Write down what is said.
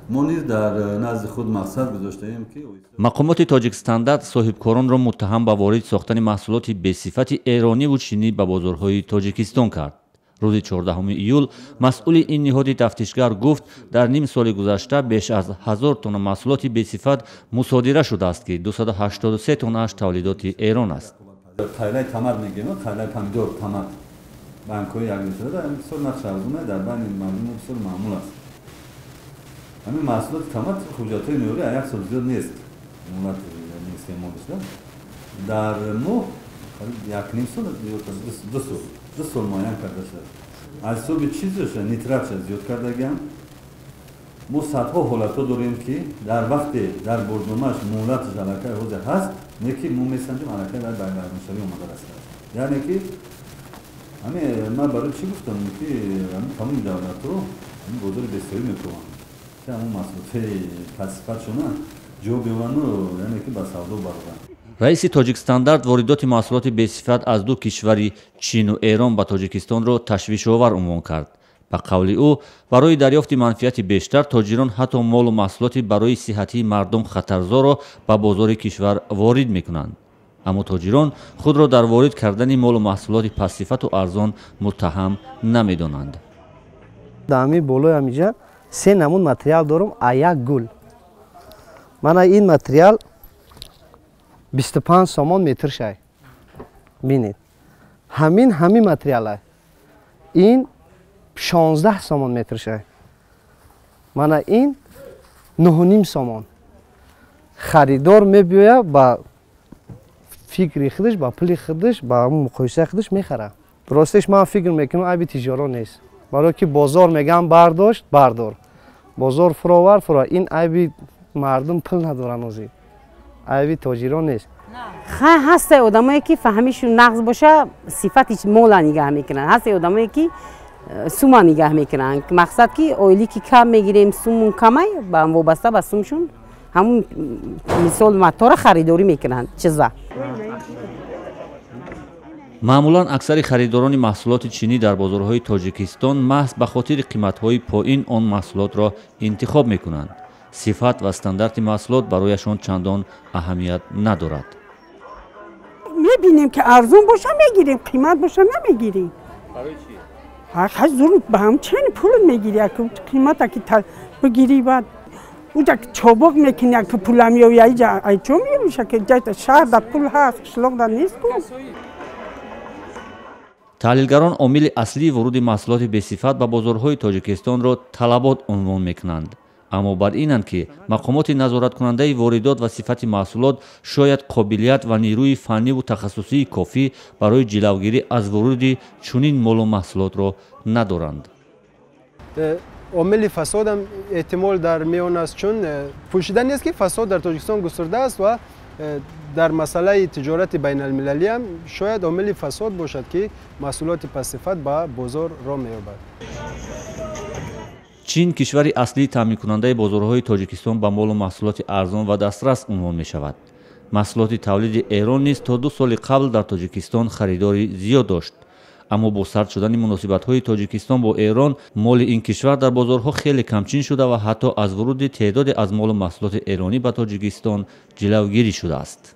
ما نیز در نزد خود مقصد گذاشتیم که مقامات تاجیکستان صاحبکارانро متهم به وارد ساختن محصولات به‌صفت ایرانی و چینی به بازارهای تاجیکستان کرد. روز 14 ایول مسئول این نهاد تفتیشگر گفت در نیم سال گذشته بیش از 1000 تن محصولات به‌صفت مصادره شده است که 283 تنش تولیدات ایران است. خیلی تمر میگیم، خیلی پمیدور تمر بانک‌های اگریتور در بسیار نقش ارزونه در بین مردم بسیار معمول است. همین محصولات تمر حجت‌های نوری یک سال زیاد نیست. مولات نیست که ما بسیار در مو یک نیم سال دو سال معین کرده شد. از صوب چیزش نیتراتش زیاد کرده گیم. ما صدها حالت داریم که در وقت در برنامه‌اش مولاتش علاقه حوزه هست، نکی ما میسنجیم علاقه بر برنامه‌شوی اومده است. یعنی که همین من برای چی گفتم که همین تمام دولت رو همین بازار بسیاری میکنم که همون مسئولیت تصفیه شونه جو بیوانو یعنی که با سودا برابر. رئیس تاجیکستان واردات محصولات به‌صفت از دو کشور چین و ایران به تاجیکستان را تشویش‌آور عنوان کرد. به قول او برای دریافت منفعت بیشتر تاجران حتی مال و محصولات برای صحتی مردم خطرزا را به بازار کشور وارد میکنند. اما تاجران خود را در وارد کردن مال و محصولات پس‌صفت و ارزان متهم نمیدانند. دامی بالای همینجا سه نمون متریال دارم یک گل. من این متریال 25 سامان متر شای. بینید. همین متریال این 16 سامان متر شای. من این 9.5 سامان. خریدار میبیاید با فکری خودش با پولی خودش با مقایسه خودش میخره. راستش من فکر میکنم عیب تجارت نیست. برای که بازار میگم بردار. بازار فراور این عیب مردم پول ندارن اوزی. عیب تاجران نیست. هست آدمایی که فهمیشون نقص باشه صفت مال نگاه میکنن. هست آدمایی که سوم نگاه میکنن. مقصد که اویلی که کم میگیریم سومون کمه با وابسته به سومشون همون مثال متار خریداری میکنن. چیزا معمولاً اکثر خریداران محصولات چینی در بازارهای تاجیکستان محض به خاطر قیمت‌های پایین آن محصولات را انتخاب می‌کنند. صفت و استاندارد محصولات برایشان چندان اهمیت ندارد. می‌بینیم که ارزان باشه می‌گیریم، قیمت باشه نمی‌گیریم. برای چی؟ هر ضرور به هم چین پول می‌گیری که قیمت که بگیری بعد اونجا چوبک می‌کنی که پول می‌آوری ای چون میشه که جای شهر در پول هست شلوغ در نیست کو. تحلیلگران عامل اصلی ورود محصولات به‌صفت به بازارهای تاجیکستان را طلبات عنوان می‌کنند. اما بر اینند که مقامات نظارت کننده واردات و صفت محصولات شاید قابلیت و نیروی فنی و تخصصی کافی برای جلوگیری از ورود چنین مال و محصولات را ندارند. عامل فساد هم احتمال در میان است، چون پوشیده نیست که فساد در تاجیکستان گسترده است و در مسئله تجارت بین المللی هم شاید عامل فساد باشد که محصولات پس‌صفت به بازار را می‌یابد. چین کشوری اصلی تامین کننده بازارهای تاجیکستان با مال و محصولات ارزان و دسترس عنوان می شود. محصولات تولید ایران نیز تا 2 سال قبل در تاجیکستان خریداری زیاد داشت. اما با سرد شدن مناسبت‌های تاجیکستان با ایران، مال این کشور در بازارها خیلی کمچین شده و حتی از ورود تعداد از مال و محصولات ایرانی به تاجیکستان جلوگیری شده است.